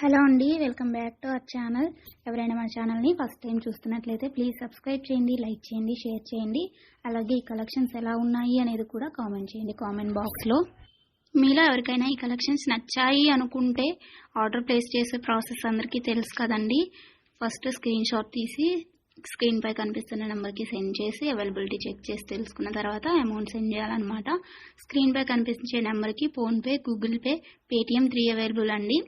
Hello అండి, welcome back to our channel. ఎవరైనా మన ఛానల్ని ఫస్ట్ టైం చూస్తున్నట్లయితే ప్లీజ్ సబ్స్క్రైబ్ చేయండి, లైక్ చేయండి, షేర్ చేయండి. అలాగే ఈ కలెక్షన్స్ ఎలా ఉన్నాయి అనేది కూడా కామెంట్ చేయండి కామెంట్ బాక్స్లో. మీలో ఎవరికైనా ఈ కలెక్షన్స్ నచ్చాయి అనుకుంటే ఆర్డర్ ప్లేస్ చేసే ప్రాసెస్ అందరికీ తెలుసు కదండి. ఫస్ట్ స్క్రీన్ షాట్ తీసి స్క్రీన్ పై కనిపిస్తున్న నెంబర్కి సెండ్ చేసి అవైలబిలిటీ చెక్ చేసి తెలుసుకున్న తర్వాత అమౌంట్ సెండ్ చేయాలన్నమాట. స్క్రీన్ పై కనిపించే నెంబర్కి PhonePe, Google pay, Paytm 3 available అండి.